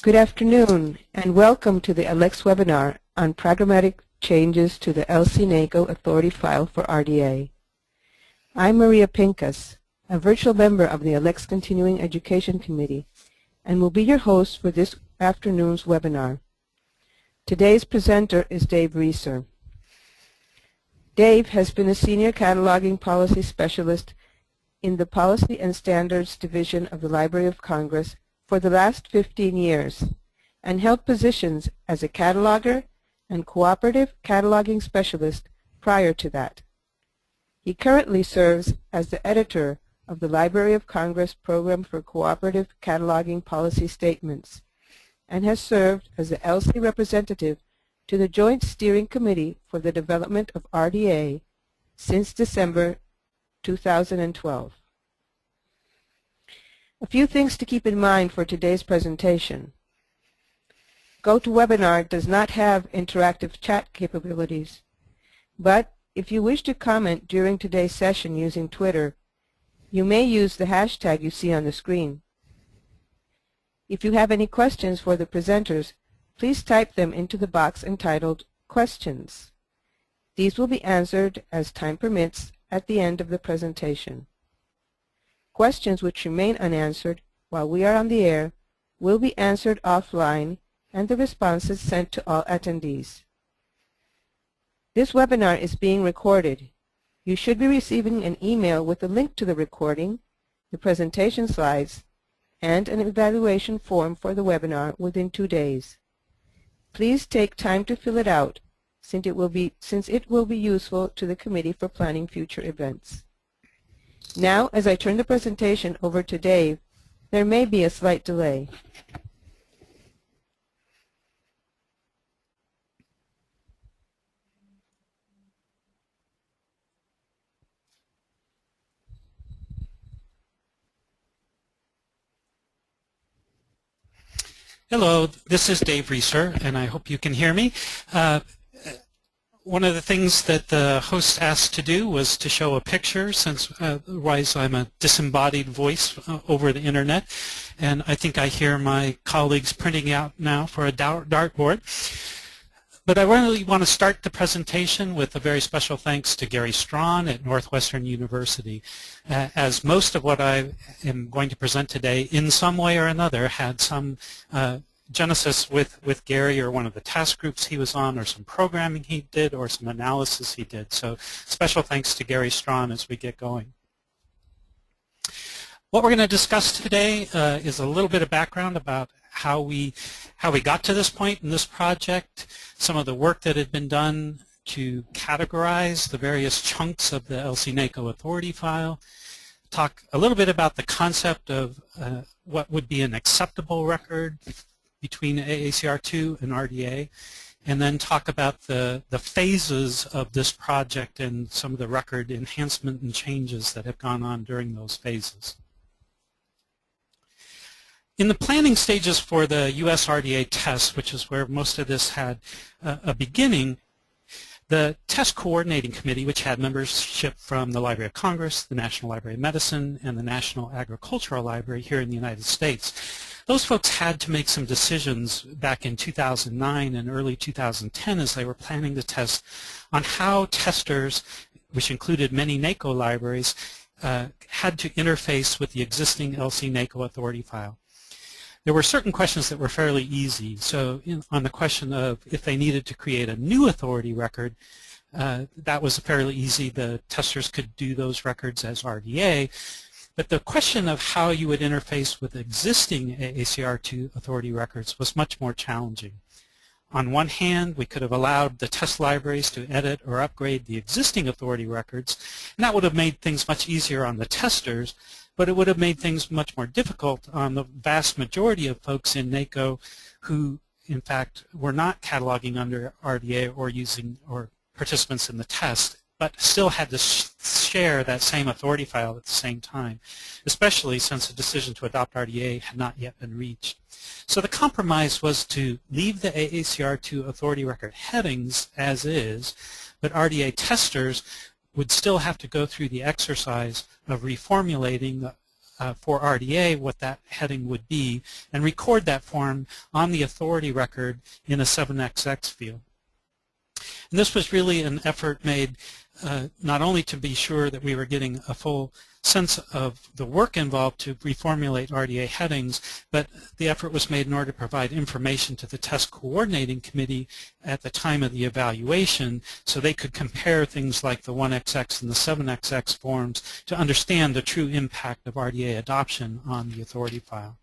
Good afternoon, and welcome to the ALCTS webinar on Programmatic Changes to the NACO Authority File for RDA. I'm Maria Pincus, a virtual member of the ALCTS Continuing Education Committee, and will be your host for this afternoon's webinar. Today's presenter is Dave Reeser. Dave has been a Senior Cataloging Policy Specialist in the Policy and Standards Division of the Library of Congress for the last 15 years, and held positions as a cataloger and cooperative cataloging specialist prior to that. He currently serves as the editor of the Library of Congress Program for Cooperative Cataloging Policy Statements, and has served as the LC representative to the Joint Steering Committee for the Development of RDA since December 2012. A few things to keep in mind for today's presentation. GoToWebinar does not have interactive chat capabilities, but if you wish to comment during today's session using Twitter, you may use the hashtag you see on the screen. If you have any questions for the presenters, please type them into the box entitled Questions. These will be answered as time permits at the end of the presentation. Questions which remain unanswered while we are on the air will be answered offline and the responses sent to all attendees. This webinar is being recorded. You should be receiving an email with a link to the recording, the presentation slides, and an evaluation form for the webinar within 2 days. Please take time to fill it out since it will be useful to the committee for planning future events. Now, as I turn the presentation over to Dave, there may be a slight delay. Hello, this is Dave Reeser, and I hope you can hear me. One of the things that the host asked to do was to show a picture, since otherwise I'm a disembodied voice over the internet, and I think I hear my colleagues printing out now for a dartboard. But I really want to start the presentation with a very special thanks to Gary Strawn at Northwestern University, as most of what I am going to present today in some way or another had some genesis with Gary, or one of the task groups he was on, or some programming he did, or some analysis he did. So special thanks to Gary Strawn as we get going. What we're going to discuss today is a little bit of background about how we got to this point in this project, some of the work that had been done to categorize the various chunks of the NACO Authority File, talk a little bit about the concept of what would be an acceptable record between AACR2 and RDA, and then talk about the phases of this project and some of the record enhancement and changes that have gone on during those phases. In the planning stages for the US RDA test, which is where most of this had a beginning, the Test Coordinating Committee, which had membership from the Library of Congress, the National Library of Medicine, and the National Agricultural Library here in the United States, those folks had to make some decisions back in 2009 and early 2010 as they were planning the test on how testers, which included many NACO libraries, had to interface with the existing NACO Authority File. There were certain questions that were fairly easy. So on the question of if they needed to create a new authority record, that was fairly easy. The testers could do those records as RDA. But the question of how you would interface with existing AACR2 authority records was much more challenging. On one hand, we could have allowed the test libraries to edit or upgrade the existing authority records, and that would have made things much easier on the testers, but it would have made things much more difficult on the vast majority of folks in NACO who, in fact, were not cataloging under RDA or using or participants in the test, but still had to share that same authority file at the same time, especially since the decision to adopt RDA had not yet been reached. So the compromise was to leave the AACR2 authority record headings as is, but RDA testers would still have to go through the exercise of reformulating for RDA what that heading would be and record that form on the authority record in a 7XX field. And this was really an effort made not only to be sure that we were getting a full sense of the work involved to reformulate RDA headings, but the effort was made in order to provide information to the test coordinating committee at the time of the evaluation so they could compare things like the 1XX and the 7XX forms to understand the true impact of RDA adoption on the authority file.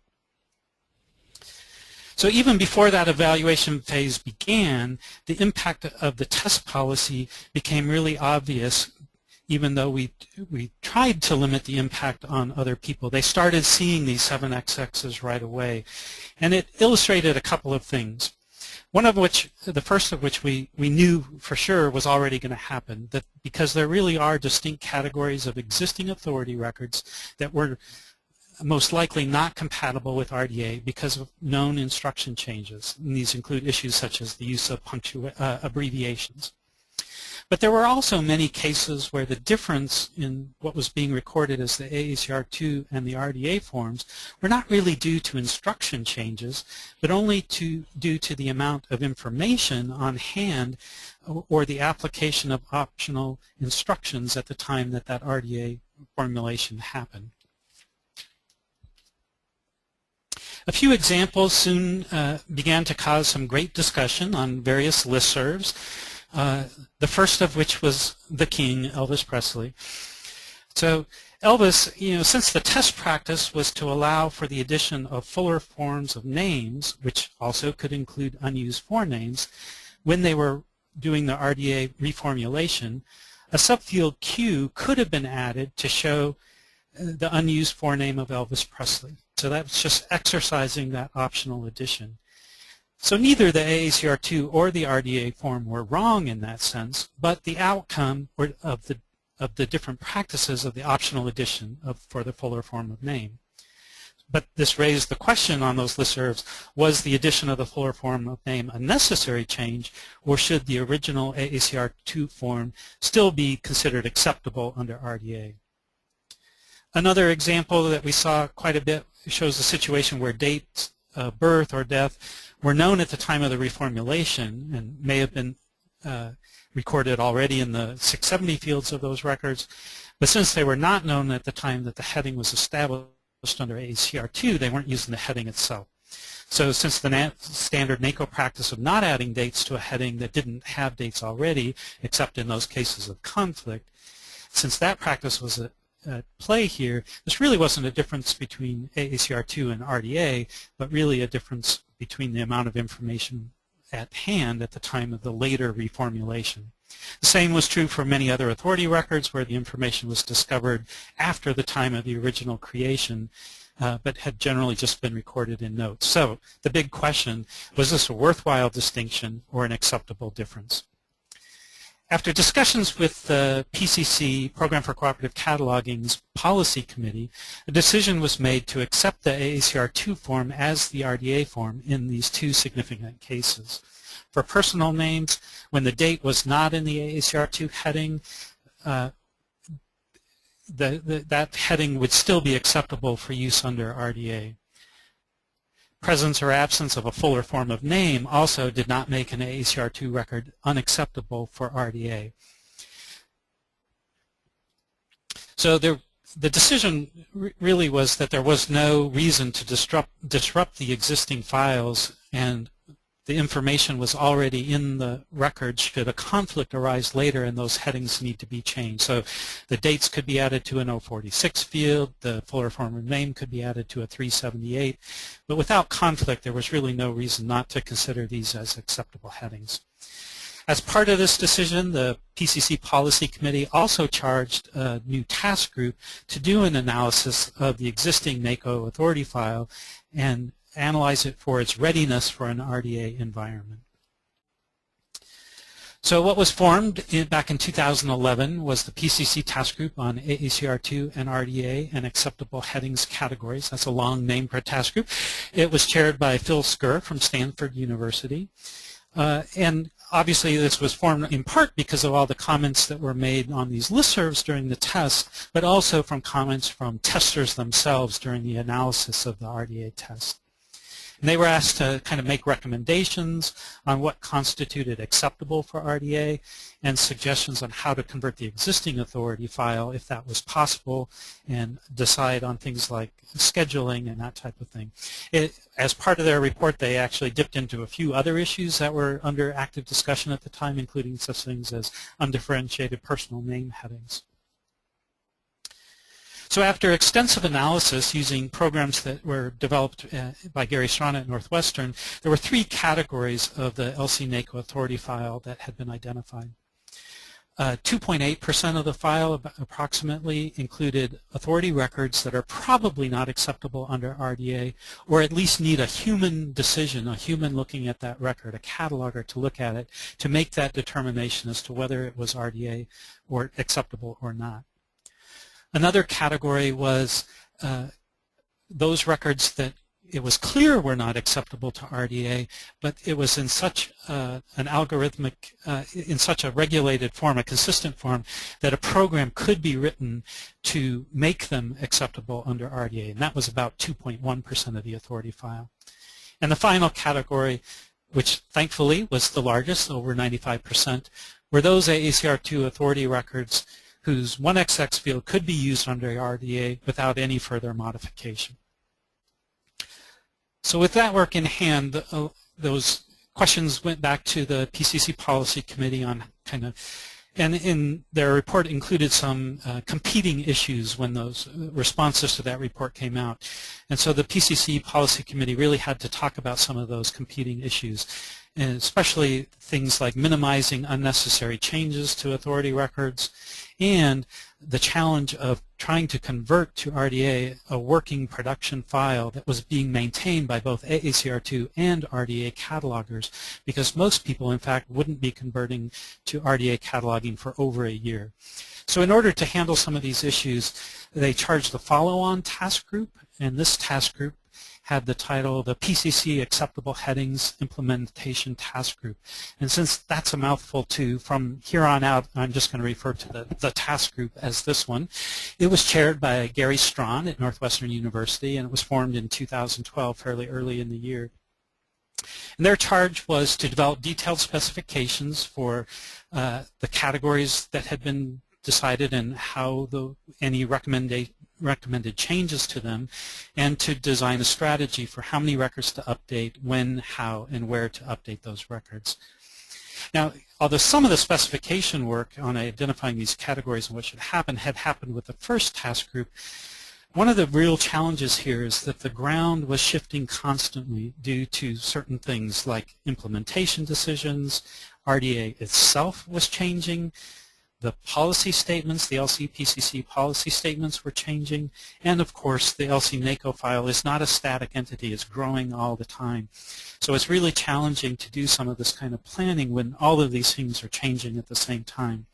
So even before that evaluation phase began, the impact of the test policy became really obvious. Even though we tried to limit the impact on other people, they started seeing these 7XXs right away. And it illustrated a couple of things. One of which, the first of which we knew for sure was already going to happen, that because there really are distinct categories of existing authority records that were most likely not compatible with RDA because of known instruction changes. And these include issues such as the use of abbreviations. But there were also many cases where the difference in what was being recorded as the AACR2 and the RDA forms were not really due to instruction changes, but only due to the amount of information on hand or the application of optional instructions at the time that that RDA formulation happened. A few examples soon began to cause some great discussion on various listservs. The first of which was the king, Elvis Presley. So Elvis, since the test practice was to allow for the addition of fuller forms of names, which also could include unused forenames, when they were doing the RDA reformulation, a subfield Q could have been added to show the unused forename of Elvis Presley. So that was just exercising that optional addition. So neither the AACR2 or the RDA form were wrong in that sense, but the outcome of the different practices of the optional addition for the fuller form of name. But this raised the question on those listservs, was the addition of the fuller form of name a necessary change, or should the original AACR2 form still be considered acceptable under RDA? Another example that we saw quite a bit shows a situation where dates of birth or death were known at the time of the reformulation and may have been recorded already in the 670 fields of those records, but since they were not known at the time that the heading was established under AACR2, they weren't using the heading itself. So since the standard NACO practice of not adding dates to a heading that didn't have dates already, except in those cases of conflict, since that practice was at play here, this really wasn't a difference between AACR2 and RDA, but really a difference between the amount of information at hand at the time of the later reformulation. The same was true for many other authority records where the information was discovered after the time of the original creation, but had generally just been recorded in notes. So the big question, was this a worthwhile distinction or an acceptable difference? After discussions with the PCC, Program for Cooperative Cataloging's Policy Committee, a decision was made to accept the AACR2 form as the RDA form in these two significant cases. For personal names, when the date was not in the AACR2 heading, that heading would still be acceptable for use under RDA. Presence or absence of a fuller form of name also did not make an AACR2 record unacceptable for RDA. So the decision really was that there was no reason to disrupt the existing files, and the information was already in the record should a conflict arise later and those headings need to be changed. So the dates could be added to an 046 field, the fuller form of name could be added to a 378, but without conflict there was really no reason not to consider these as acceptable headings. As part of this decision, the PCC Policy Committee also charged a new task group to do an analysis of the existing NACO Authority File and analyze it for its readiness for an RDA environment. So what was formed back in 2011 was the PCC Task Group on AACR2 and RDA and acceptable headings categories. That's a long name for a task group. It was chaired by Phil Skur from Stanford University. And obviously this was formed in part because of all the comments that were made on these listservs during the test, but also from comments from testers themselves during the analysis of the RDA test. And they were asked to kind of make recommendations on what constituted acceptable for RDA and suggestions on how to convert the existing authority file if that was possible, and decide on things like scheduling and that type of thing. As part of their report, they actually dipped into a few other issues that were under active discussion at the time, including such things as undifferentiated personal name headings. So after extensive analysis using programs that were developed by Gary Strawn at Northwestern, there were three categories of the NACO Authority File that had been identified. 2.8% of the file approximately included authority records that are probably not acceptable under RDA, or at least need a human decision, a human looking at that record, a cataloger to look at it, to make that determination as to whether it was RDA or acceptable or not. Another category was those records that it was clear were not acceptable to RDA, but it was in such an algorithmic, in such a regulated form, a consistent form, that a program could be written to make them acceptable under RDA, and that was about 2.1% of the authority file. And the final category, which thankfully was the largest, over 95%, were those AACR2 authority records whose 1XX field could be used under RDA without any further modification. So with that work in hand, those questions went back to the PCC Policy Committee on and in their report included some competing issues when those responses to that report came out. And so the PCC Policy Committee really had to talk about some of those competing issues, and especially things like minimizing unnecessary changes to authority records and the challenge of trying to convert to RDA a working production file that was being maintained by both AACR2 and RDA catalogers, because most people, in fact, wouldn't be converting to RDA cataloging for over a year. So in order to handle some of these issues, they charged the follow-on task group, and this task group had the title, the PCC Acceptable Headings Implementation Task Group. And since that's a mouthful too, from here on out, I'm just going to refer to the task group as this one. It was chaired by Gary Strawn at Northwestern University, and it was formed in 2012, fairly early in the year. And their charge was to develop detailed specifications for the categories that had been decided and how any recommended changes to them, and to design a strategy for how many records to update, when, how, and where to update those records. Now, although some of the specification work on identifying these categories and what should happen had happened with the first task group, one of the real challenges here is that the ground was shifting constantly due to certain things like implementation decisions. RDA itself was changing. The policy statements, the LC-PCC policy statements were changing, and of course the LC-NACO file is not a static entity, it's growing all the time. So it's really challenging to do some of this kind of planning when all of these things are changing at the same time.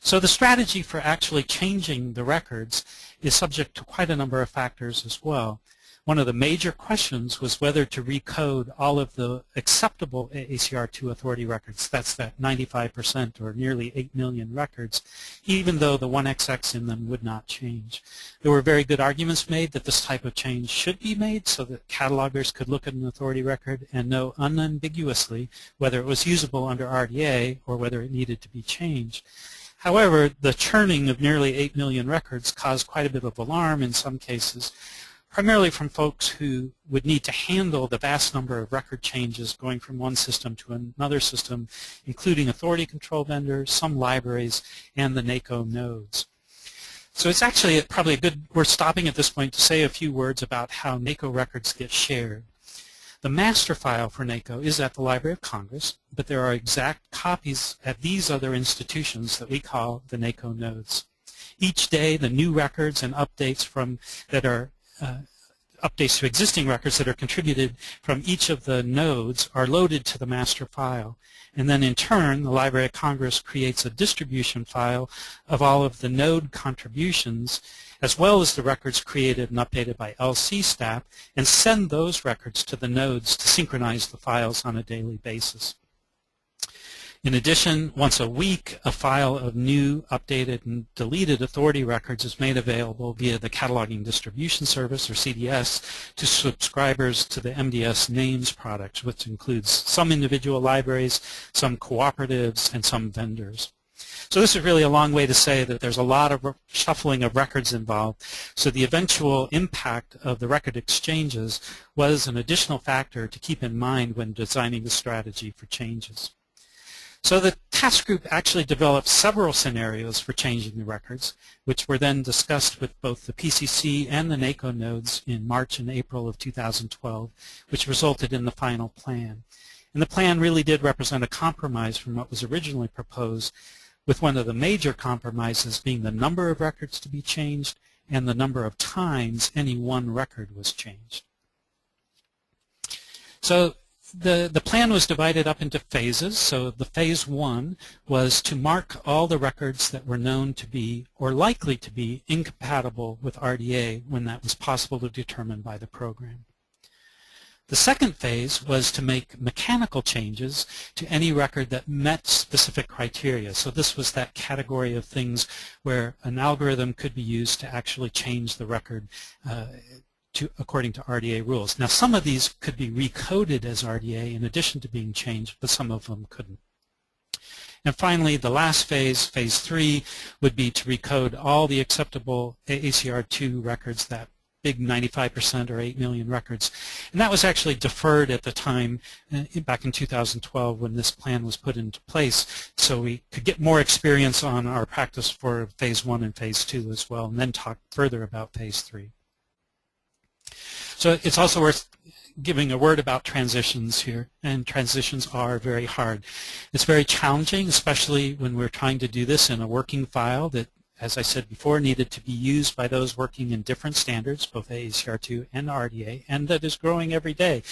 So the strategy for actually changing the records is subject to quite a number of factors as well. One of the major questions was whether to recode all of the acceptable AACR2 authority records, that's that 95% or nearly 8 million records, even though the 1XX in them would not change. There were very good arguments made that this type of change should be made so that catalogers could look at an authority record and know unambiguously whether it was usable under RDA or whether it needed to be changed. However, the churning of nearly 8 million records caused quite a bit of alarm in some cases, primarily from folks who would need to handle the vast number of record changes going from one system to another system, including authority control vendors, some libraries, and the NACO nodes. So it's actually probably worth stopping at this point to say a few words about how NACO records get shared. The master file for NACO is at the Library of Congress, but there are exact copies at these other institutions that we call the NACO nodes. Each day, the new records and updates updates to existing records that are contributed from each of the nodes are loaded to the master file. And then in turn, the Library of Congress creates a distribution file of all of the node contributions, as well as the records created and updated by LC staff, and send those records to the nodes to synchronize the files on a daily basis. In addition, once a week, a file of new, updated, and deleted authority records is made available via the Cataloging Distribution Service, or CDS, to subscribers to the MDS Names product, which includes some individual libraries, some cooperatives, and some vendors. So this is really a long way to say that there's a lot of shuffling of records involved. So the eventual impact of the record exchanges was an additional factor to keep in mind when designing the strategy for changes. So the task group actually developed several scenarios for changing the records, which were then discussed with both the PCC and the NACO nodes in March and April of 2012, which resulted in the final plan. And the plan really did represent a compromise from what was originally proposed, with one of the major compromises being the number of records to be changed and the number of times any one record was changed. So the plan was divided up into phases. So the phase 1 was to mark all the records that were known to be or likely to be incompatible with RDA when that was possible to determine by the program. The second phase was to make mechanical changes to any record that met specific criteria. So this was that category of things where an algorithm could be used to actually change the record according to RDA rules. Now, some of these could be recoded as RDA in addition to being changed, but some of them couldn't. And finally, the last phase, phase 3, would be to recode all the acceptable AACR2 records, that big 95% or 8 million records. And that was actually deferred at the time back in 2012 when this plan was put into place, so we could get more experience on our practice for phase 1 and phase 2 as well, and then talk further about phase 3. So it's also worth giving a word about transitions here, and transitions are very hard. It's very challenging, especially when we're trying to do this in a working file that, as I said before, needed to be used by those working in different standards, both AACR2 and RDA, and that is growing every day.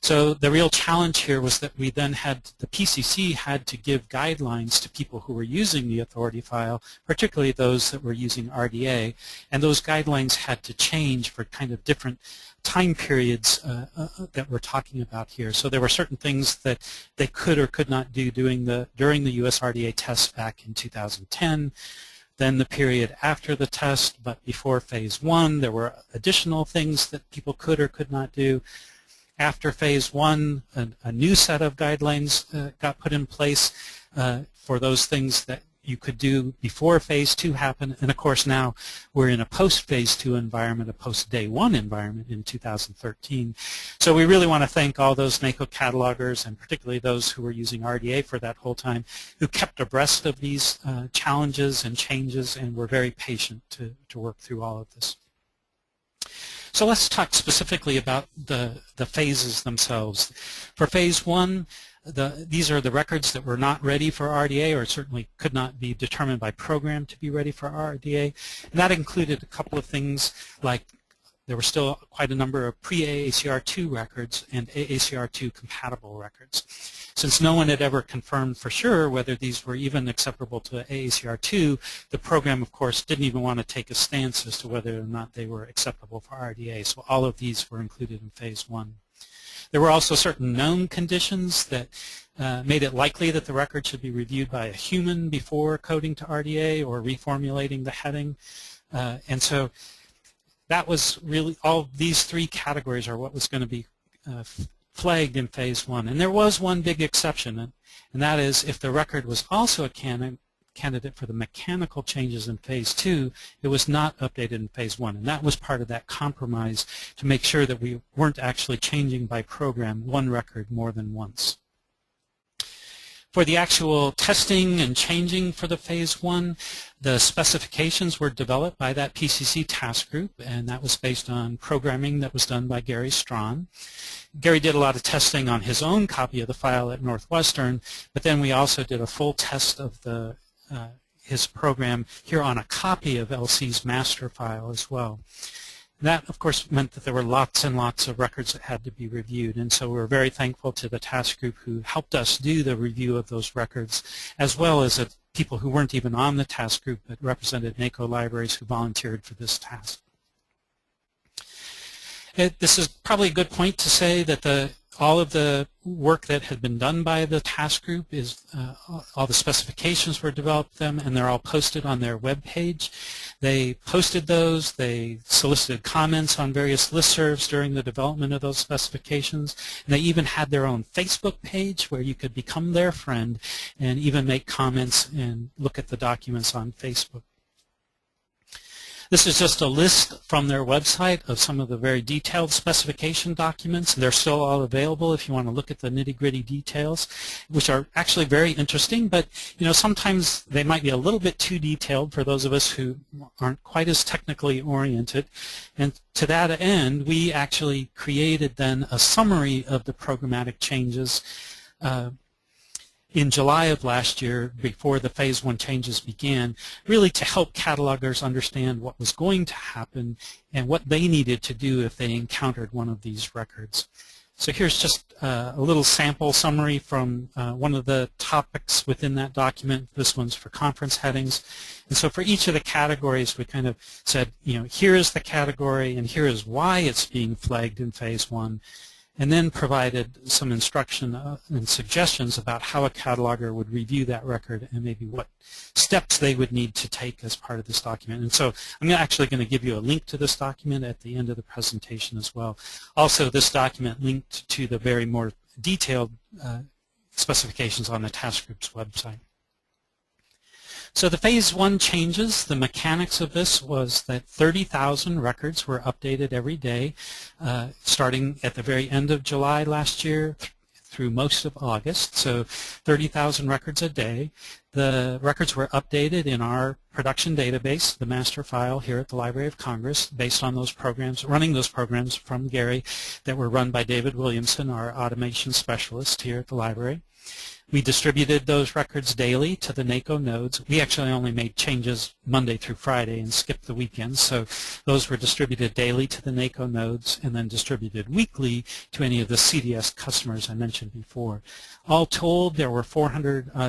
So the real challenge here was that we then the PCC had to give guidelines to people who were using the authority file, particularly those that were using RDA, and those guidelines had to change for kind of different time periods that we're talking about here. So there were certain things that they could or could not do during the US RDA test back in 2010. Then the period after the test, but before phase 1, there were additional things that people could or could not do. After phase 1, a new set of guidelines got put in place for those things that you could do before phase 2 happened. And of course now we're in a post-phase 2 environment, a post-day 1 environment in 2013. So we really want to thank all those NACO catalogers, and particularly those who were using RDA for that whole time, who kept abreast of these challenges and changes and were very patient to work through all of this. So let's talk specifically about the phases themselves. For phase 1, these are the records that were not ready for RDA, or certainly could not be determined by program to be ready for RDA. And that included a couple of things, like there were still quite a number of pre-AACR2 records and AACR2 compatible records. Since no one had ever confirmed for sure whether these were even acceptable to AACR2, the program, of course, didn't even want to take a stance as to whether or not they were acceptable for RDA. So all of these were included in phase 1. There were also certain known conditions that made it likely that the record should be reviewed by a human before coding to RDA or reformulating the heading. And so that was really, all these 3 categories are what was going to be flagged in phase 1. And there was one big exception, and that is if the record was also a candidate for the mechanical changes in phase 2, it was not updated in phase 1. And that was part of that compromise to make sure that we weren't actually changing by program one record more than once. For the actual testing and changing for the phase 1, the specifications were developed by that PCC Task Group, and that was based on programming that was done by Gary Strawn. Gary did a lot of testing on his own copy of the file at Northwestern, but then we also did a full test of his program here on a copy of LC's master file as well. That, of course, meant that there were lots and lots of records that had to be reviewed, and so we're very thankful to the task group who helped us do the review of those records, as well as people who weren't even on the task group but represented NACO libraries who volunteered for this task. This is probably a good point to say that the all of the work that had been done by the task group is all the specifications were developed them, and they're all posted on their web page. They posted those. They solicited comments on various listservs during the development of those specifications. And they even had their own Facebook page where you could become their friend and even make comments and look at the documents on Facebook. This is just a list from their website of some of the very detailed specification documents. They're still all available if you want to look at the nitty-gritty details, which are actually very interesting, but sometimes they might be a little bit too detailed for those of us who aren't quite as technically oriented. And to that end, we actually created then a summary of the programmatic changes in July of last year, before the Phase 1 changes began, really to help catalogers understand what was going to happen and what they needed to do if they encountered one of these records. So here's just a little sample summary from one of the topics within that document. This one's for conference headings. And so for each of the categories, we kind of said, here is the category and here is why it's being flagged in Phase 1. And then provided some instruction and suggestions about how a cataloger would review that record and maybe what steps they would need to take as part of this document. And so I'm actually going to give you a link to this document at the end of the presentation as well. Also, this document linked to the very more detailed specifications on the task group's website. So the Phase 1 changes, the mechanics of this was that 30,000 records were updated every day, starting at the very end of July last year through most of August, so 30,000 records a day. The records were updated in our production database, the master file here at the Library of Congress, based on those programs, running those programs from Gary that were run by David Williamson, our automation specialist here at the library. We distributed those records daily to the NACO nodes. We actually only made changes Monday through Friday and skipped the weekends, so those were distributed daily to the NACO nodes and then distributed weekly to any of the CDS customers I mentioned before. All told, there were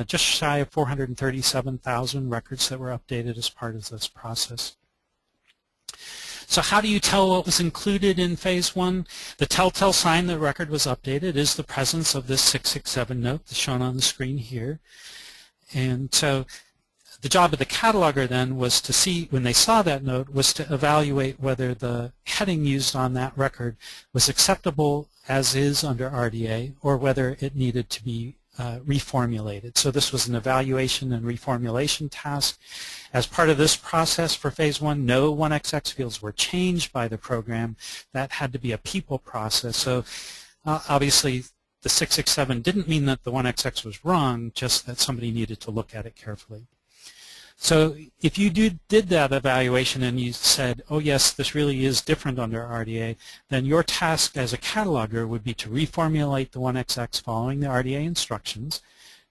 just shy of 437,000 records that were updated as part of this process. So how do you tell what was included in Phase 1? The telltale sign the record was updated is the presence of this 667 note that's shown on the screen here. And so the job of the cataloger then was to see, when they saw that note, was to evaluate whether the heading used on that record was acceptable as is under RDA or whether it needed to be reformulated. So this was an evaluation and reformulation task. As part of this process for Phase 1, no 1XX fields were changed by the program. That had to be a people process. So obviously the 667 didn't mean that the 1XX was wrong, just that somebody needed to look at it carefully. So if you did that evaluation and you said, oh yes, this really is different under RDA, then your task as a cataloger would be to reformulate the 1XX following the RDA instructions,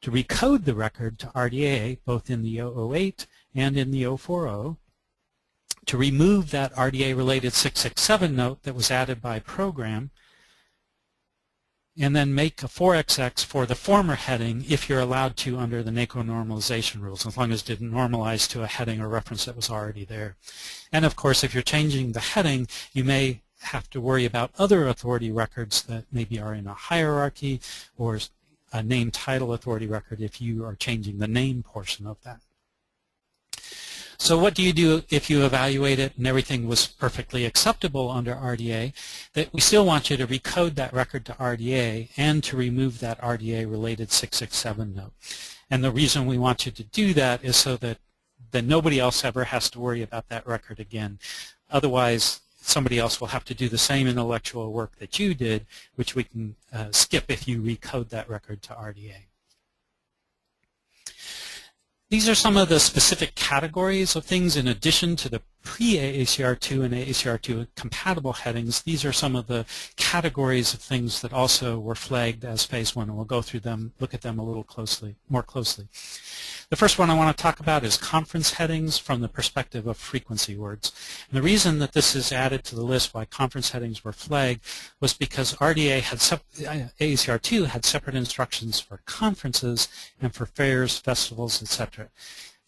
to recode the record to RDA both in the 008 and in the 040, to remove that RDA-related 667 note that was added by program, and then make a 4XX for the former heading if you're allowed to under the NACO normalization rules, as long as it didn't normalize to a heading or reference that was already there. And of course, if you're changing the heading, you may have to worry about other authority records that maybe are in a hierarchy or a name title authority record if you are changing the name portion of that. So what do you do if you evaluate it and everything was perfectly acceptable under RDA? That we still want you to recode that record to RDA and to remove that RDA-related 667 note. And the reason we want you to do that is so that nobody else ever has to worry about that record again. Otherwise, somebody else will have to do the same intellectual work that you did, which we can skip if you recode that record to RDA. These are some of the specific categories of things in addition to the pre-AACR2 and AACR2 compatible headings. These are some of the categories of things that also were flagged as Phase 1, and we'll go through them, look at them a little more closely. The first one I want to talk about is conference headings from the perspective of frequency words. And the reason that this is added to the list why conference headings were flagged was because RDA had AACR2 had separate instructions for conferences and for fairs, festivals, etc.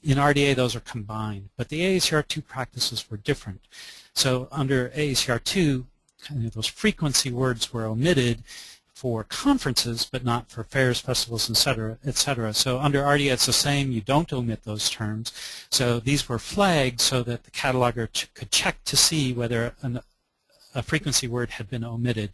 In RDA, those are combined, but the AACR2 practices were different. So under AACR2, kind of those frequency words were omitted for conferences, but not for fairs, festivals, etc., etc. So under RDA, it's the same. You don't omit those terms. So these were flagged so that the cataloger could check to see whether a frequency word had been omitted.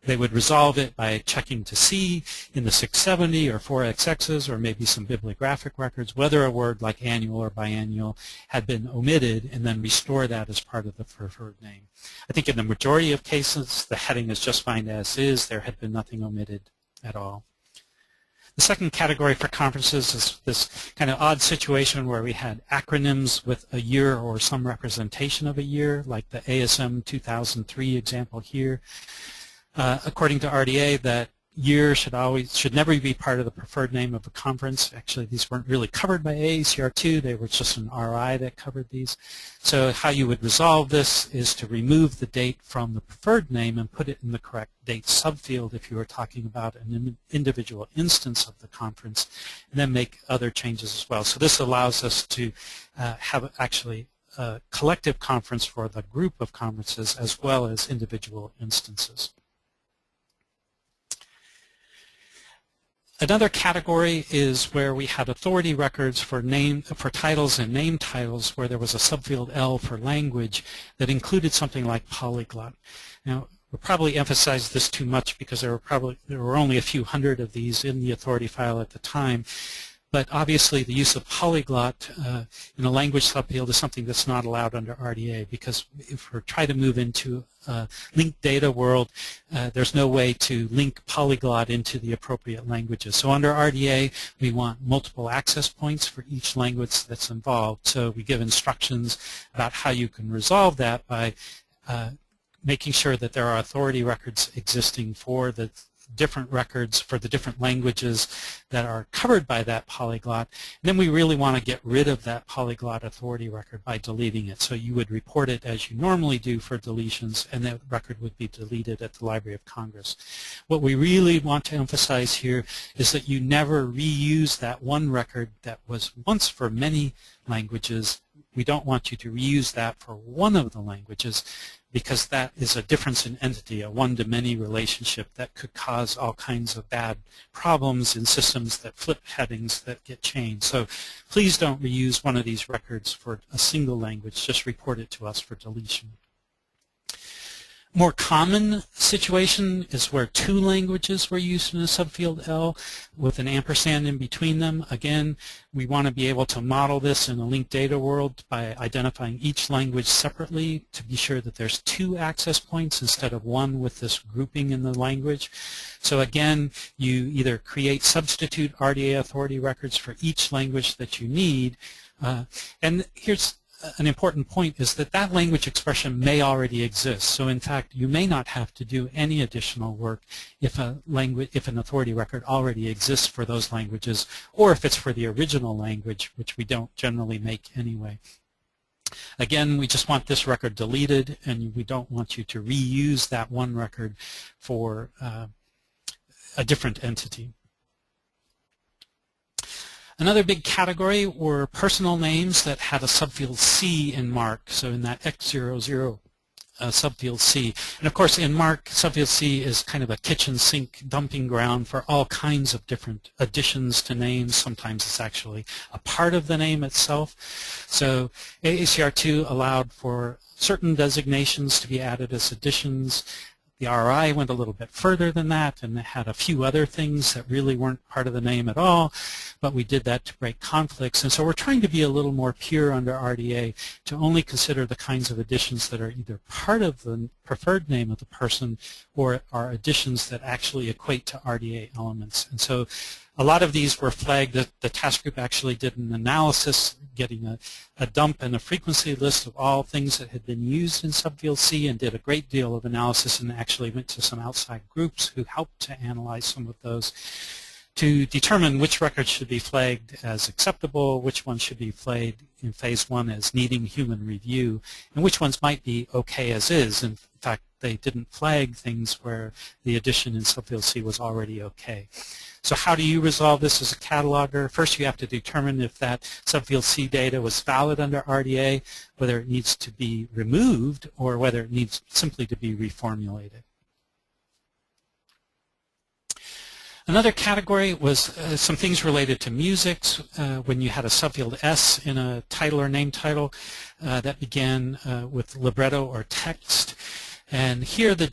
They would resolve it by checking to see in the 670 or 4XXs or maybe some bibliographic records whether a word like annual or biannual had been omitted, and then restore that as part of the preferred name. I think in the majority of cases the heading is just fine as is. There had been nothing omitted at all. The second category for conferences is this kind of odd situation where we had acronyms with a year or some representation of a year, like the ASM 2003 example here. According to RDA, that year should never be part of the preferred name of a conference. Actually, these weren't really covered by AACR2. They were just an RI that covered these. So how you would resolve this is to remove the date from the preferred name and put it in the correct date subfield if you were talking about an individual instance of the conference, and then make other changes as well. So this allows us to have actually a collective conference for the group of conferences as well as individual instances. Another category is where we had authority records for titles and name titles where there was a subfield L for language that included something like polyglot. Now, we'll probably emphasize this too much because there were only a few hundred of these in the authority file at the time. But obviously the use of polyglot in a language subfield is something that's not allowed under RDA, because if we try to move into a linked data world, there's no way to link polyglot into the appropriate languages. So under RDA, we want multiple access points for each language that's involved. So we give instructions about how you can resolve that by making sure that there are authority records existing for the different records for the different languages that are covered by that polyglot. And then we really want to get rid of that polyglot authority record by deleting it. So you would report it as you normally do for deletions, and that record would be deleted at the Library of Congress. What we really want to emphasize here is that you never reuse that one record that was once for many languages. We don't want you to reuse that for one of the languages, because that is a difference in entity, a one-to-many relationship that could cause all kinds of bad problems in systems that flip headings that get changed. So please don't reuse one of these records for a single language. Just report it to us for deletion. More common situation is where two languages were used in a subfield L with an ampersand in between them. Again, we want to be able to model this in a linked data world by identifying each language separately to be sure that there's two access points instead of one with this grouping in the language. So again, you either create substitute RDA authority records for each language that you need, and here's an important point is that that language expression may already exist. So in fact, you may not have to do any additional work if an authority record already exists for those languages, or if it's for the original language, which we don't generally make anyway. Again, we just want this record deleted, and we don't want you to reuse that one record for a different entity. Another big category were personal names that had a subfield C in MARC, so in that X00 subfield C. And of course in MARC, subfield C is kind of a kitchen sink dumping ground for all kinds of different additions to names. Sometimes it's actually a part of the name itself. So AACR2 allowed for certain designations to be added as additions. The RI went a little bit further than that and had a few other things that really weren't part of the name at all, but we did that to break conflicts. And so we're trying to be a little more pure under RDA to only consider the kinds of additions that are either part of the preferred name of the person or are additions that actually equate to RDA elements. And so a lot of these were flagged. The task group actually did an analysis, getting a dump and a frequency list of all things that had been used in subfield C, and did a great deal of analysis, and actually went to some outside groups who helped to analyze some of those to determine which records should be flagged as acceptable, which ones should be flagged in phase one as needing human review, and which ones might be okay as is. In fact, they didn't flag things where the addition in subfield C was already okay. So how do you resolve this as a cataloger? First, you have to determine if that subfield C data was valid under RDA, whether it needs to be removed or whether it needs simply to be reformulated. Another category was some things related to music. When you had a subfield S in a title or name title that began with libretto or text. And here the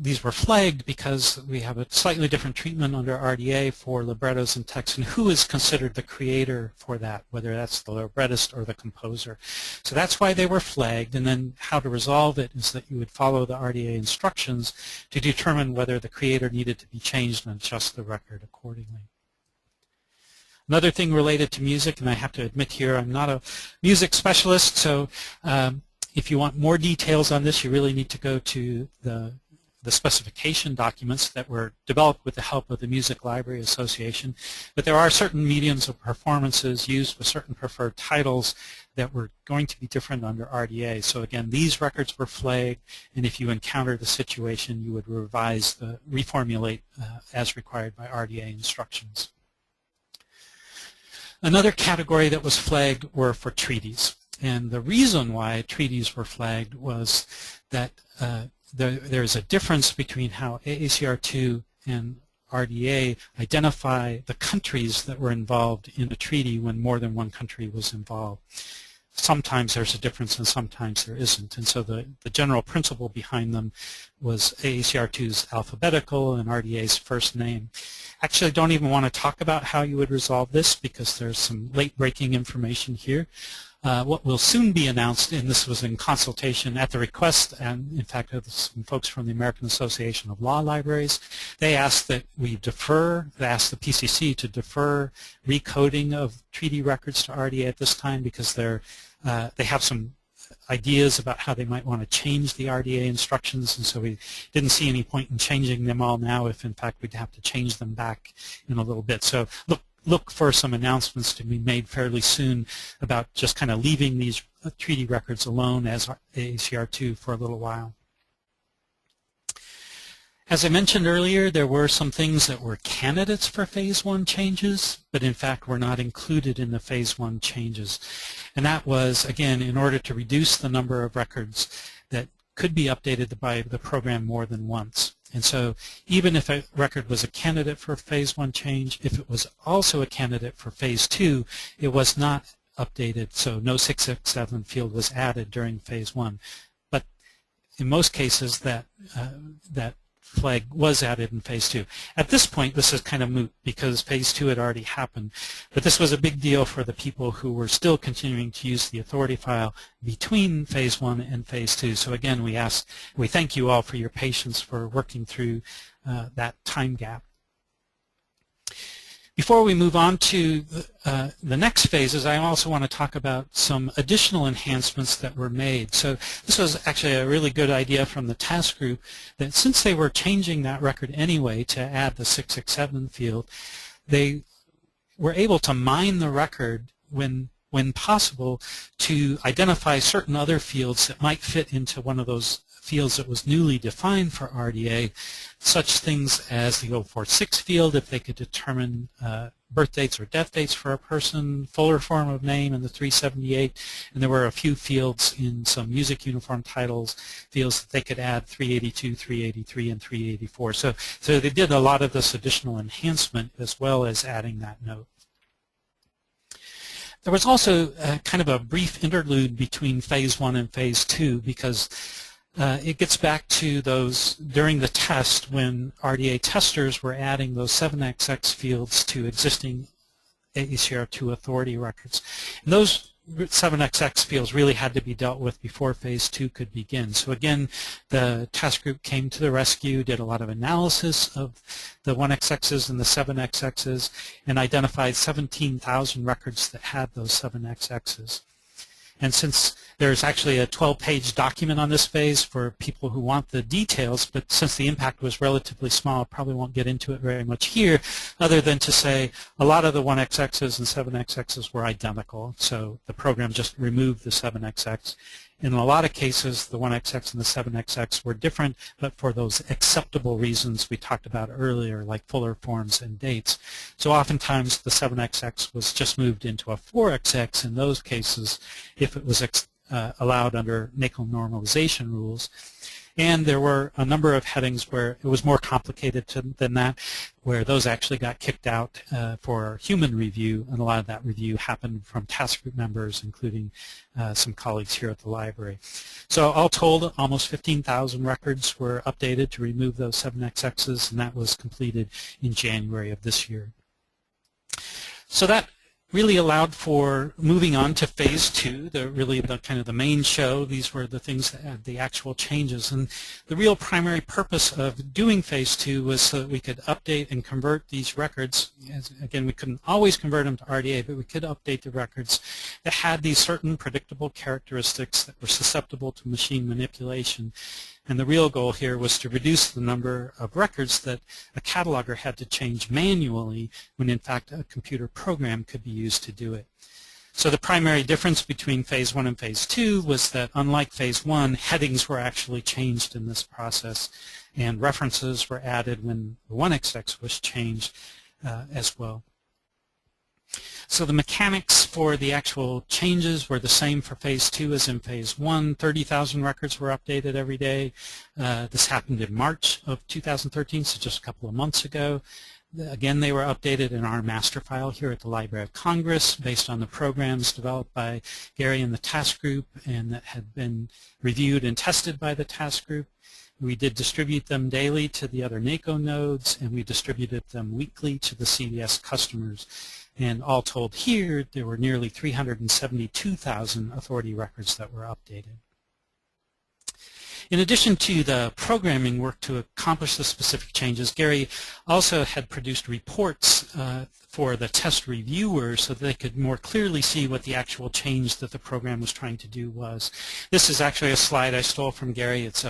these were flagged because we have a slightly different treatment under RDA for librettos and text, and who is considered the creator for that, whether that's the librettist or the composer. So that's why they were flagged, and then how to resolve it is that you would follow the RDA instructions to determine whether the creator needed to be changed and adjust the record accordingly. Another thing related to music, and I have to admit here I'm not a music specialist, so if you want more details on this, you really need to go to the specification documents that were developed with the help of the Music Library Association. But there are certain mediums of performances used with certain preferred titles that were going to be different under RDA. So again, these records were flagged, and if you encounter the situation, you would reformulate as required by RDA instructions. Another category that was flagged were for treaties. And the reason why treaties were flagged was that there's a difference between how AACR2 and RDA identify the countries that were involved in a treaty when more than one country was involved. Sometimes there's a difference and sometimes there isn't. And so the general principle behind them was AACR2's alphabetical and RDA's first name. Actually, I don't even want to talk about how you would resolve this because there's some late-breaking information here. What will soon be announced, and this was in consultation at the request, and in fact of some folks from the American Association of Law Libraries, they asked that we defer, they asked the PCC to defer recoding of treaty records to RDA at this time because they have some ideas about how they might want to change the RDA instructions, and so we didn't see any point in changing them all now if in fact we'd have to change them back in a little bit. So look for some announcements to be made fairly soon about just kind of leaving these treaty records alone as AACR2 for a little while. As I mentioned earlier, there were some things that were candidates for Phase 1 changes, but in fact were not included in the Phase 1 changes. And that was, again, in order to reduce the number of records that could be updated by the program more than once. And so even if a record was a candidate for Phase 1 change, if it was also a candidate for Phase 2, it was not updated, so no 667 field was added during Phase 1. But in most cases, that flag was added in Phase 2. At this point, this is kind of moot because Phase 2 had already happened. But this was a big deal for the people who were still continuing to use the authority file between Phase 1 and Phase 2. So again, we thank you all for your patience for working through that time gap. Before we move on to the next phases, I also want to talk about some additional enhancements that were made. So this was actually a really good idea from the task group that since they were changing that record anyway to add the 667 field, they were able to mine the record when possible to identify certain other fields that might fit into one of those fields that was newly defined for RDA, such things as the 046 field, if they could determine birth dates or death dates for a person, fuller form of name in the 378, and there were a few fields in some music uniform titles, fields that they could add 382, 383, and 384. So they did a lot of this additional enhancement as well as adding that note. There was also kind of a brief interlude between Phase 1 and Phase 2 because it gets back to those during the test when RDA testers were adding those 7XX fields to existing AACR2 authority records. And those 7XX fields really had to be dealt with before Phase 2 could begin. So again, the task group came to the rescue, did a lot of analysis of the 1XXs and the 7XXs, and identified 17,000 records that had those 7XXs. And since there's actually a 12-page document on this phase for people who want the details, but since the impact was relatively small, I probably won't get into it very much here, other than to say a lot of the 1XXs and 7XXs were identical, so the program just removed the 7XX. In a lot of cases, the 1XX and the 7XX were different, but for those acceptable reasons we talked about earlier, like fuller forms and dates. So oftentimes the 7XX was just moved into a 4XX in those cases if it was allowed under NACO normalization rules. And there were a number of headings where it was more complicated than that, where those actually got kicked out for human review, and a lot of that review happened from task group members, including some colleagues here at the library. So all told, almost 15,000 records were updated to remove those 7XXs, and that was completed in January of this year. So that really allowed for moving on to phase 2, the kind of the main show. These were the things that had the actual changes, and the real primary purpose of doing phase 2 was so that we could update and convert these records. Again, we couldn't always convert them to RDA, but we could update the records that had these certain predictable characteristics that were susceptible to machine manipulation. And the real goal here was to reduce the number of records that a cataloger had to change manually when in fact a computer program could be used to do it. So the primary difference between phase 1 and phase 2 was that unlike phase 1, headings were actually changed in this process, and references were added when the 1XX was changed as well. So the mechanics for the actual changes were the same for phase 2 as in phase 1. 30,000 records were updated every day. This happened in March of 2013, so just a couple of months ago. Again, they were updated in our master file here at the Library of Congress based on the programs developed by Gary and the task group and that had been reviewed and tested by the task group. We did distribute them daily to the other NACO nodes, and we distributed them weekly to the CDS customers. And all told here, there were nearly 372,000 authority records that were updated. In addition to the programming work to accomplish the specific changes, Gary also had produced reports for the test reviewers so that they could more clearly see what the actual change that the program was trying to do was. This is actually a slide I stole from Gary. It's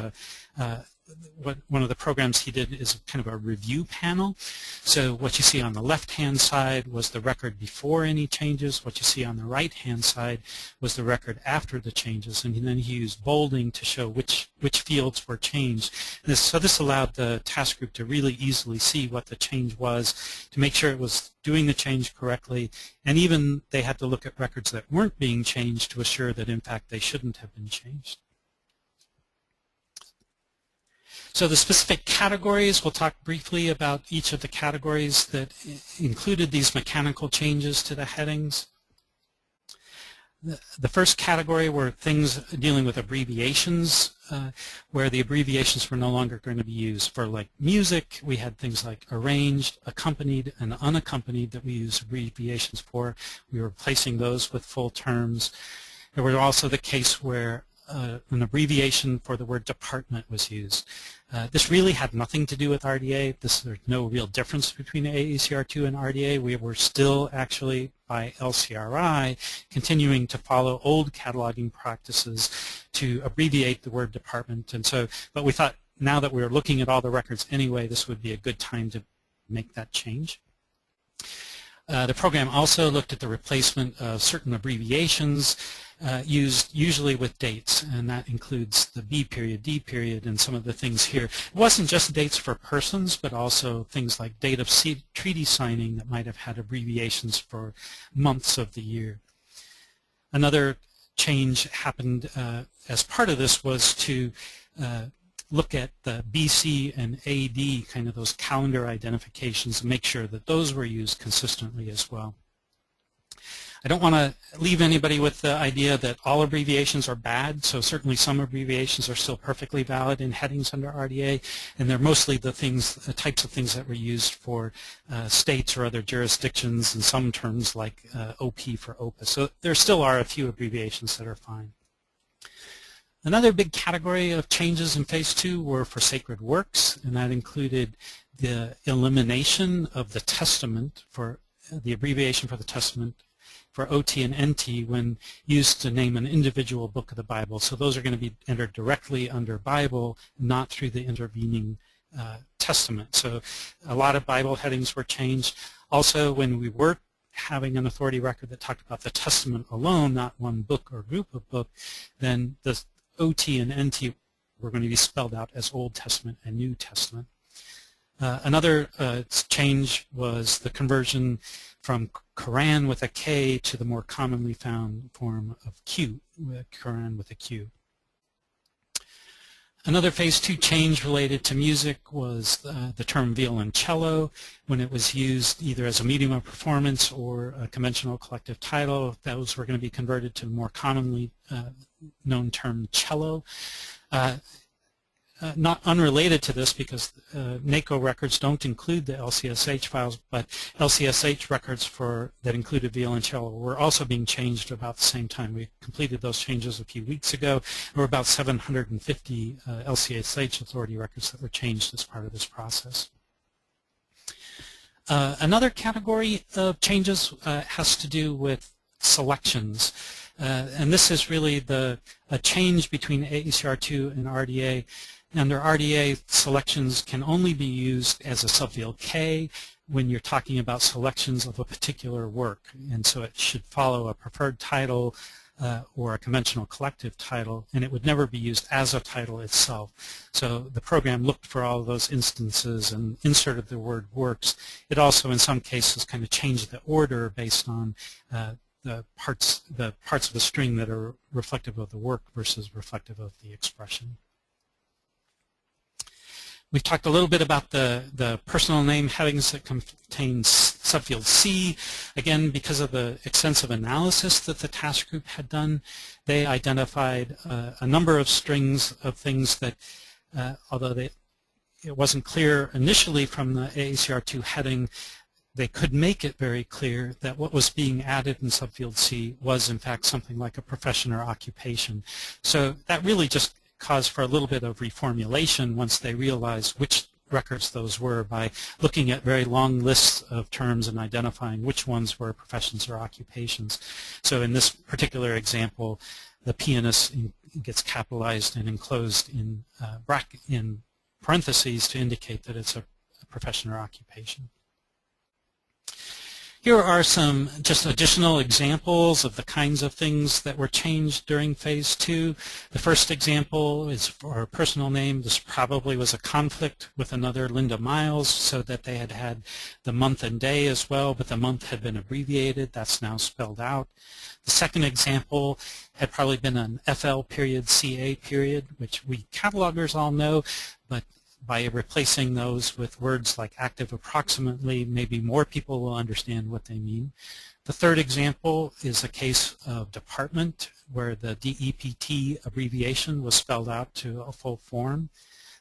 one of the programs he did is kind of a review panel. So what you see on the left-hand side was the record before any changes. What you see on the right-hand side was the record after the changes. And then he used bolding to show which fields were changed. So this allowed the task group to really easily see what the change was, to make sure it was doing the change correctly. And even they had to look at records that weren't being changed to assure that, in fact, they shouldn't have been changed. So the specific categories, we'll talk briefly about each of the categories that included these mechanical changes to the headings. The first category were things dealing with abbreviations, where the abbreviations were no longer going to be used. For like music, we had things like arranged, accompanied, and unaccompanied that we use abbreviations for. We were replacing those with full terms. There was also the case where an abbreviation for the word department was used. This really had nothing to do with RDA. There's no real difference between AACR2 and RDA. We were still actually, by LCRI, continuing to follow old cataloging practices to abbreviate the word department. And so, but we thought now that we were looking at all the records anyway, this would be a good time to make that change. The program also looked at the replacement of certain abbreviations used usually with dates, and that includes the B period, D period, and some of the things here. It wasn't just dates for persons, but also things like date of treaty signing that might have had abbreviations for months of the year. Another change happened as part of this was to look at the BC and AD, kind of those calendar identifications, and make sure that those were used consistently as well. I don't want to leave anybody with the idea that all abbreviations are bad, so certainly some abbreviations are still perfectly valid in headings under RDA, and they're mostly the types of things that were used for states or other jurisdictions, and some terms like OP for OPA. So there still are a few abbreviations that are fine. Another big category of changes in Phase 2 were for sacred works, and that included the elimination of the testament, for the abbreviation for the testament for OT and NT when used to name an individual book of the Bible. So those are going to be entered directly under Bible, not through the intervening testament. So a lot of Bible headings were changed. Also, when we were having an authority record that talked about the testament alone, not one book or group of book, then the OT and NT were going to be spelled out as Old Testament and New Testament. Another change was the conversion from Quran with a K to the more commonly found form of Q, Quran with a Q. Another Phase 2 change related to music was the term violoncello. When it was used either as a medium of performance or a conventional collective title, those were going to be converted to the more commonly known term cello. Not unrelated to this, because NACO records don't include the LCSH files, but LCSH records that included violoncello were also being changed about the same time. We completed those changes a few weeks ago. There were about 750 LCSH authority records that were changed as part of this process. Another category of changes has to do with selections. And this is really a change between AACR2 and RDA. Under RDA, selections can only be used as a subfield K when you're talking about selections of a particular work. And so it should follow a preferred title or a conventional collective title, and it would never be used as a title itself. So the program looked for all of those instances and inserted the word works. It also, in some cases, kind of changed the order based on the parts of the string that are reflective of the work versus reflective of the expression. We've talked a little bit about the personal name headings that contain subfield C. Again, because of the extensive analysis that the task group had done, they identified a number of strings of things that, although it wasn't clear initially from the AACR2 heading, they could make it very clear that what was being added in subfield C was in fact something like a profession or occupation. So that really just caused for a little bit of reformulation once they realized which records those were by looking at very long lists of terms and identifying which ones were professions or occupations. So in this particular example, the pianist gets capitalized and enclosed in parentheses to indicate that it's a profession or occupation. Here are some just additional examples of the kinds of things that were changed during Phase 2. The first example is for a personal name. This probably was a conflict with another Linda Miles, so that they had the month and day as well, but the month had been abbreviated. That's now spelled out. The second example had probably been an FL period, CA period, which we catalogers all know, but by replacing those with words like active approximately, maybe more people will understand what they mean. The third example is a case of department where the DEPT abbreviation was spelled out to a full form.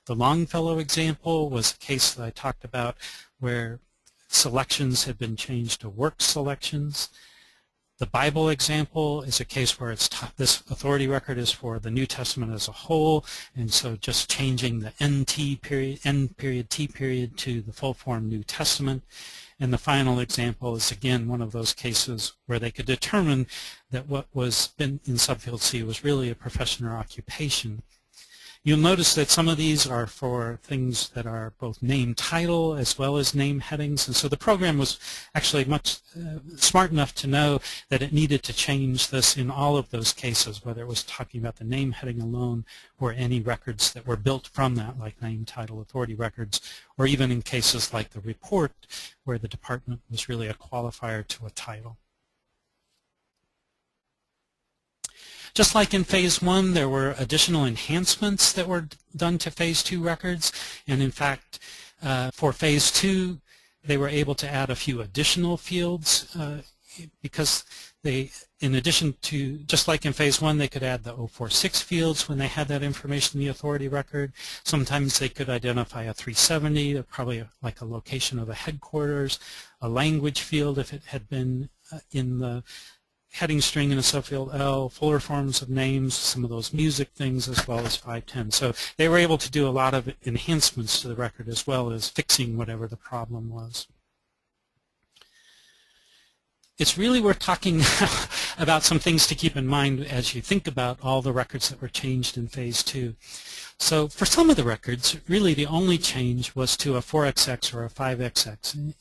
The Longfellow example was a case that I talked about where selections had been changed to work selections. The Bible example is a case where this authority record is for the New Testament as a whole, and so just changing the N period T period to the full form New Testament. And the final example is again one of those cases where they could determine that what was in subfield C was really a profession or occupation. You'll notice that some of these are for things that are both name title as well as name headings, and so the program was actually much smart enough to know that it needed to change this in all of those cases, whether it was talking about the name heading alone or any records that were built from that, like name title authority records, or even in cases like the report where the department was really a qualifier to a title. Just like in Phase 1, there were additional enhancements that were done to Phase 2 records, and in fact, for Phase 2, they were able to add a few additional fields because they, in addition to, just like in Phase 1, they could add the 046 fields when they had that information in the authority record. Sometimes they could identify a 370, probably like a location of a headquarters, a language field if it had been in the heading string in a subfield L, fuller forms of names, some of those music things, as well as 510. So they were able to do a lot of enhancements to the record as well as fixing whatever the problem was. It's really worth talking about some things to keep in mind as you think about all the records that were changed in Phase 2. So for some of the records, really the only change was to a 4XX or a 5XX.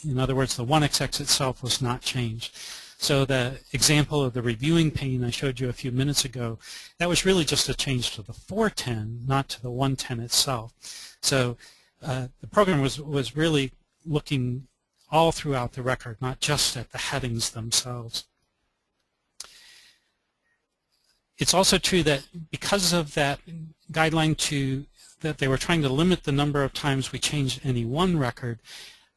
In other words, the 1XX itself was not changed. So the example of the reviewing pane I showed you a few minutes ago, that was really just a change to the 410, not to the 110 itself. So the program was really looking all throughout the record, not just at the headings themselves. It's also true that because of that guideline that they were trying to limit the number of times we changed any one record,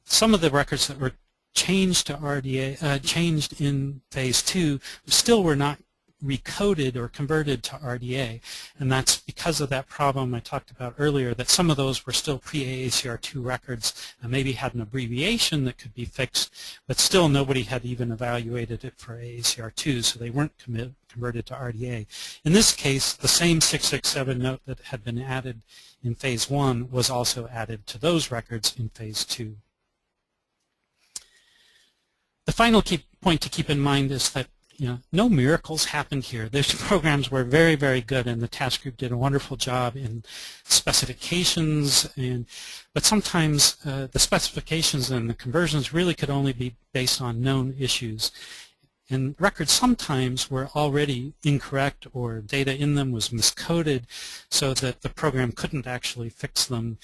some of the records that were changed to RDA, changed in phase 2, still were not recoded or converted to RDA, and that's because of that problem I talked about earlier, that some of those were still pre-AACR2 records and maybe had an abbreviation that could be fixed, but still nobody had even evaluated it for AACR2, so they weren't converted to RDA. In this case, the same 667 note that had been added in phase 1 was also added to those records in phase 2. The final point to keep in mind is that no miracles happened here. These programs were very, very good, and the task group did a wonderful job in specifications. But sometimes the specifications and the conversions really could only be based on known issues. And records sometimes were already incorrect, or data in them was miscoded, so that the program couldn't actually fix them.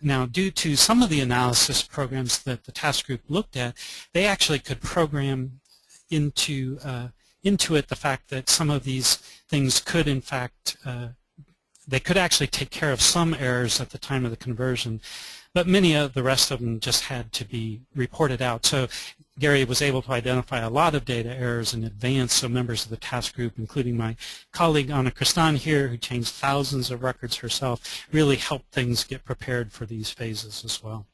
Now, due to some of the analysis programs that the task group looked at, they actually could program into it the fact that some of these things could, in fact, they could actually take care of some errors at the time of the conversion, but many of the rest of them just had to be reported out. So Gary was able to identify a lot of data errors in advance, so members of the task group, including my colleague Anna Kristan here, who changed thousands of records herself, really helped things get prepared for these phases as well.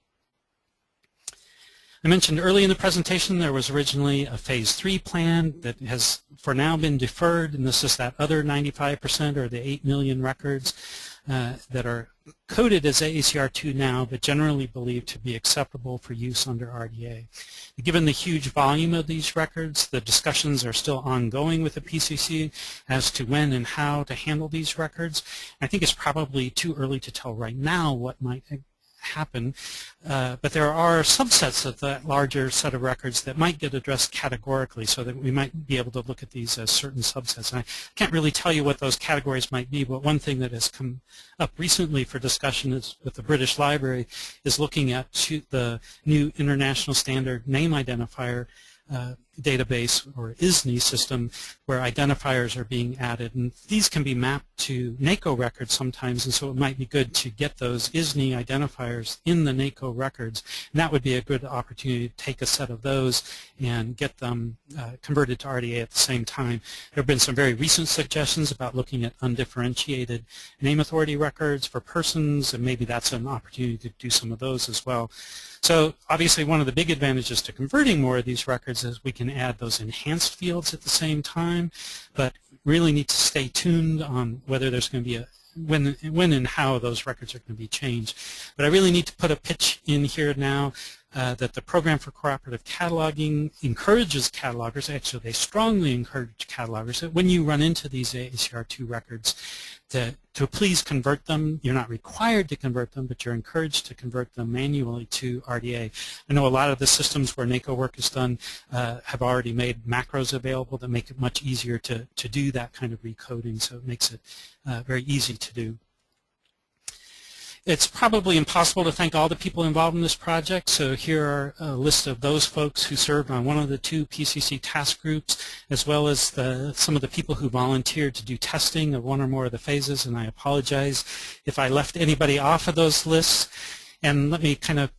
I mentioned early in the presentation there was originally a phase 3 plan that has for now been deferred, and this is that other 95%, or the 8 million records that are coded as AACR2 now, but generally believed to be acceptable for use under RDA. Given the huge volume of these records, the discussions are still ongoing with the PCC as to when and how to handle these records. I think it's probably too early to tell right now what might happen, but there are subsets of that larger set of records that might get addressed categorically, so that we might be able to look at these as certain subsets. And I can't really tell you what those categories might be, but one thing that has come up recently for discussion is with the British Library is looking at the new International Standard Name Identifier database, or ISNI system, where identifiers are being added, and these can be mapped to NACO records sometimes, and so it might be good to get those ISNI identifiers in the NACO records, and that would be a good opportunity to take a set of those and get them converted to RDA at the same time. There have been some very recent suggestions about looking at undifferentiated name authority records for persons, and maybe that's an opportunity to do some of those as well. So obviously one of the big advantages to converting more of these records is we can add those enhanced fields at the same time, but really need to stay tuned on whether there's going to be a when and how those records are going to be changed. But I really need to put a pitch in here now that the Program for Cooperative Cataloging encourages catalogers, actually they strongly encourage catalogers, that when you run into these AACR2 records, to please convert them. You're not required to convert them, but you're encouraged to convert them manually to RDA. I know a lot of the systems where NACO work is done have already made macros available that make it much easier to do that kind of recoding, so it makes it very easy to do. It's probably impossible to thank all the people involved in this project, so here are a list of those folks who served on one of the 2 PCC task groups, as well as some of the people who volunteered to do testing of one or more of the phases, and I apologize if I left anybody off of those lists. And let me kind of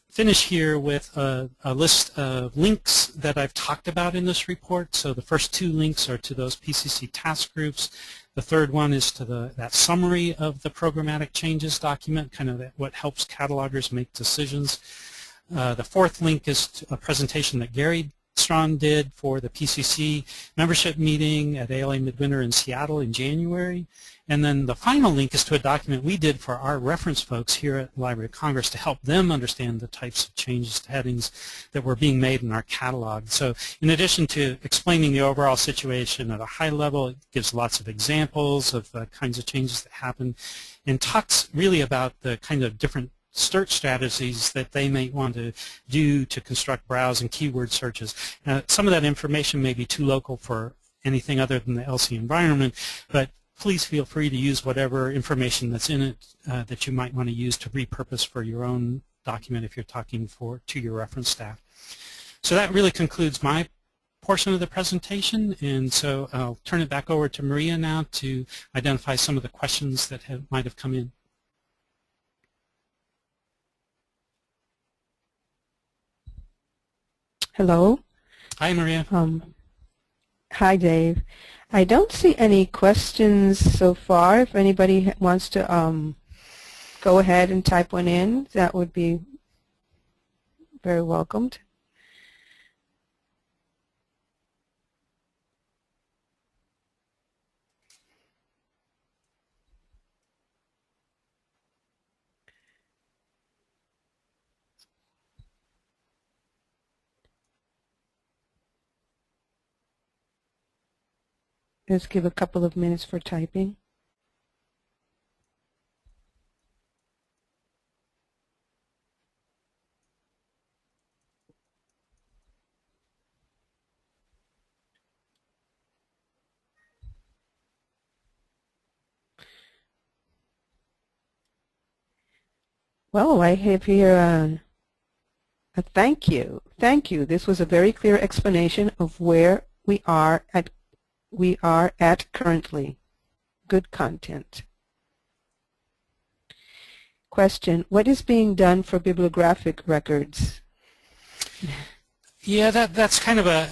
finish here with a list of links that I've talked about in this report. So the first 2 links are to those PCC task groups. The third one is to that summary of the programmatic changes document, kind of what helps catalogers make decisions. The fourth link is to a presentation that Gary Strachan did for the PCC membership meeting at ALA Midwinter in Seattle in January. And then the final link is to a document we did for our reference folks here at the Library of Congress to help them understand the types of changes to headings that were being made in our catalog. So in addition to explaining the overall situation at a high level, it gives lots of examples of the kinds of changes that happen and talks really about the kind of different search strategies that they may want to do to construct browse and keyword searches. Now, some of that information may be too local for anything other than the LC environment, but please feel free to use whatever information that's in it that you might want to use to repurpose for your own document if you're talking to your reference staff. So that really concludes my portion of the presentation, and so I'll turn it back over to Maria now to identify some of the questions that might have come in. Hello. Hi, Maria. Hi, Dave. I don't see any questions so far. If anybody wants to go ahead and type one in, that would be very welcomed. Let's give a couple of minutes for typing. Well, I have here a thank you. Thank you. This was a very clear explanation of where we are at currently. Good content. Question, what is being done for bibliographic records? Yeah, that's kind of a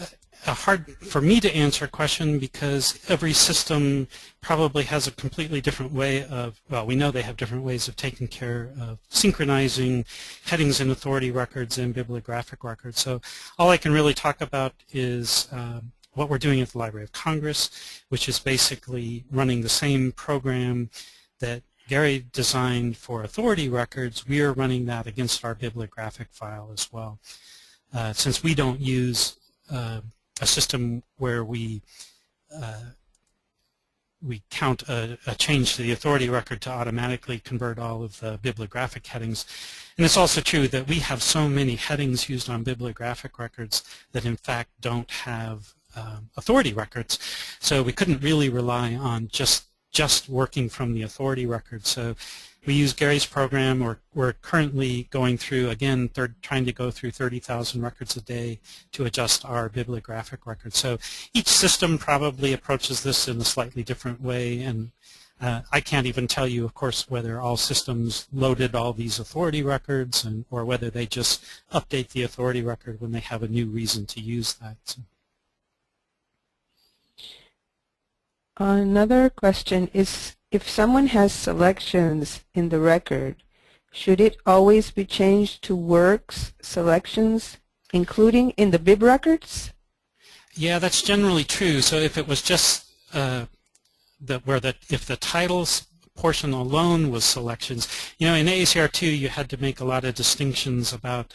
hard for me to answer question, because every system probably has a completely different way of, well, we know they have different ways of taking care of synchronizing headings in authority records and bibliographic records. So all I can really talk about is what we're doing at the Library of Congress, which is basically running the same program that Gary designed for authority records. We are running that against our bibliographic file as well. Since we don't use a system where we count a change to the authority record to automatically convert all of the bibliographic headings. And it's also true that we have so many headings used on bibliographic records that in fact don't have authority records. So we couldn't really rely on just working from the authority record. So we use Gary's program. We're currently going through, again, trying to go through 30,000 records a day to adjust our bibliographic records. So each system probably approaches this in a slightly different way, and I can't even tell you, of course, whether all systems loaded all these authority records or whether they just update the authority record when they have a new reason to use that. So. Another question is, if someone has selections in the record, should it always be changed to works selections, including in the bib records? Yeah, that's generally true. So if it was just if the titles portion alone was selections, in AACR2 you had to make a lot of distinctions about,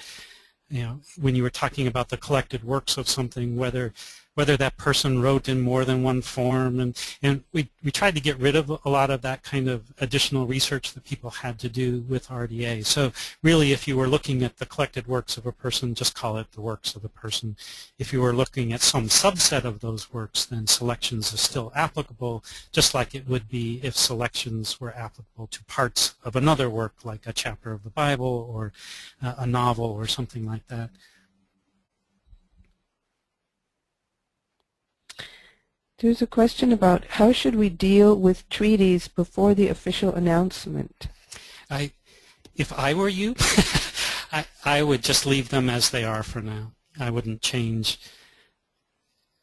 when you were talking about the collected works of something, whether that person wrote in more than one form, and we tried to get rid of a lot of that kind of additional research that people had to do with RDA. So really, if you were looking at the collected works of a person, just call it the works of a person. If you were looking at some subset of those works, then selections is still applicable, just like it would be if selections were applicable to parts of another work, like a chapter of the Bible or a novel or something like that. There's a question about how should we deal with treaties before the official announcement? If I were you, I would just leave them as they are for now. I wouldn't change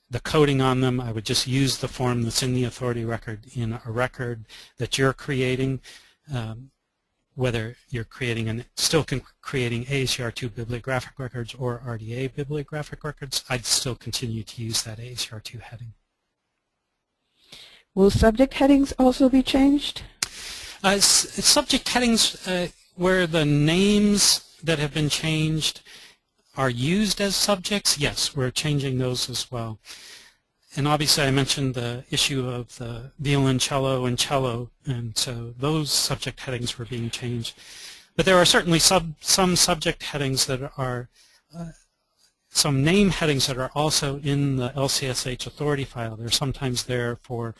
the coding on them. I would just use the form that's in the authority record in a record that you're creating, whether you're still creating AACR2 bibliographic records or RDA bibliographic records. I'd still continue to use that AACR2 heading. Will subject headings also be changed? Subject headings where the names that have been changed are used as subjects, yes, we're changing those as well. And obviously I mentioned the issue of the violoncello and cello, and so those subject headings were being changed. But there are certainly some subject headings that are some name headings that are also in the LCSH authority file. They're sometimes there for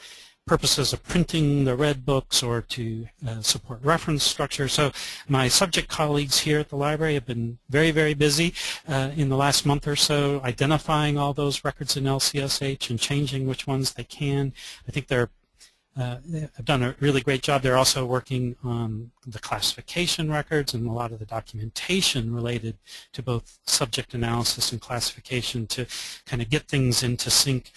purposes of printing the red books or to support reference structure. So my subject colleagues here at the library have been very, very busy in the last month or so identifying all those records in LCSH and changing which ones they can. I think they've done a really great job. They're also working on the classification records and a lot of the documentation related to both subject analysis and classification to kind of get things into sync.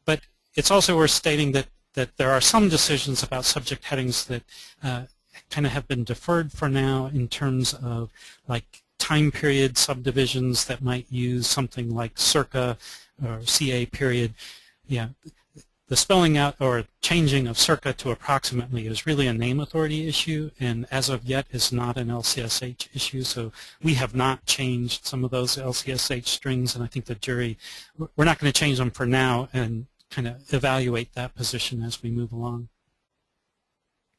But it's also worth stating that there are some decisions about subject headings that kind of have been deferred for now in terms of like time period subdivisions that might use something like circa or CA period. Yeah, the spelling out or changing of circa to approximately is really a name authority issue, and as of yet is not an LCSH issue. So we have not changed some of those LCSH strings, and I think the jury, we're not going to change them for now and kind of evaluate that position as we move along.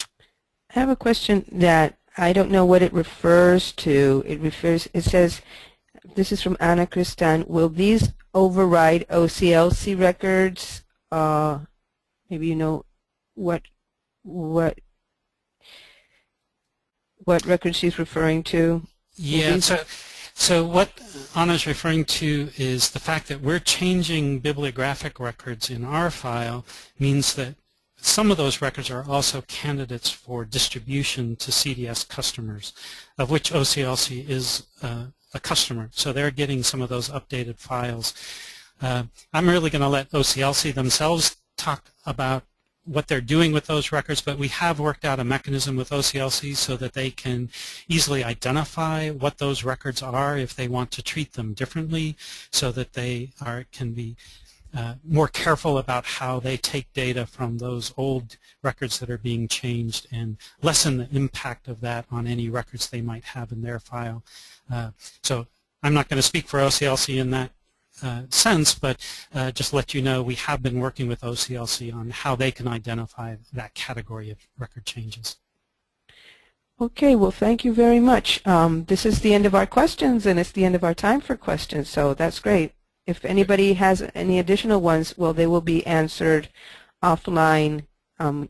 I have a question that I don't know what it refers to. It says, this is from Anna Kristan, will these override OCLC records? Maybe you know what record she's referring to? Yeah, so what Anna's referring to is the fact that we're changing bibliographic records in our file means that some of those records are also candidates for distribution to CDS customers, of which OCLC is a customer. So they're getting some of those updated files. I'm really going to let OCLC themselves talk about what they're doing with those records, but we have worked out a mechanism with OCLC so that they can easily identify what those records are if they want to treat them differently, so that they can be more careful about how they take data from those old records that are being changed and lessen the impact of that on any records they might have in their file. So I'm not going to speak for OCLC in that sense, but just let you know we have been working with OCLC on how they can identify that category of record changes. Okay, well, thank you very much. This is the end of our questions, and it's the end of our time for questions, so that's great. If anybody has any additional ones, well, they will be answered offline.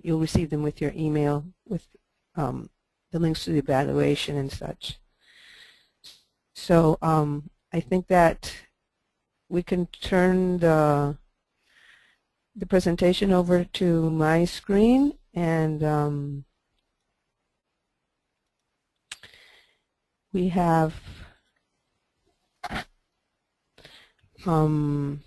You'll receive them with your email with the links to the evaluation and such. So I think that we can turn the presentation over to my screen, and we have on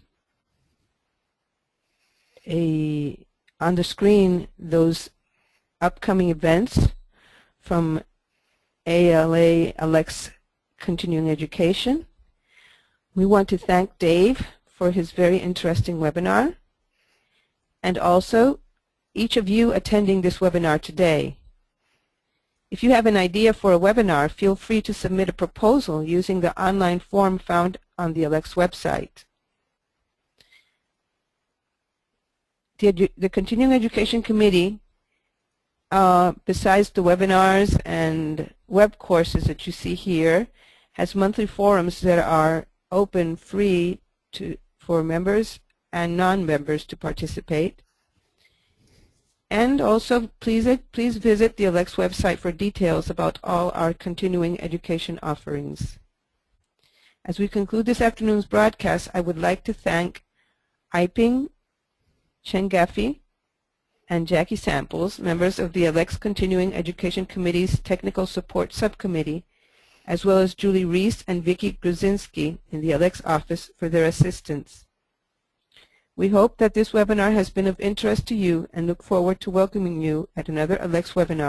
the screen those upcoming events from ALCTS Continuing Education. We want to thank Dave for his very interesting webinar, and also each of you attending this webinar today. If you have an idea for a webinar, feel free to submit a proposal using the online form found on the ALCTS website. The Continuing Education Committee, besides the webinars and web courses that you see here, has monthly forums that are open free for members and non-members to participate. And also, please visit the ALCTS website for details about all our continuing education offerings. As we conclude this afternoon's broadcast, I would like to thank Iping, Chen Gaffey, and Jackie Samples, members of the ALCTS Continuing Education Committee's Technical Support Subcommittee, as well as Julie Reese and Vicki Gruzinski in the ALCTS office for their assistance. We hope that this webinar has been of interest to you and look forward to welcoming you at another ALCTS webinar.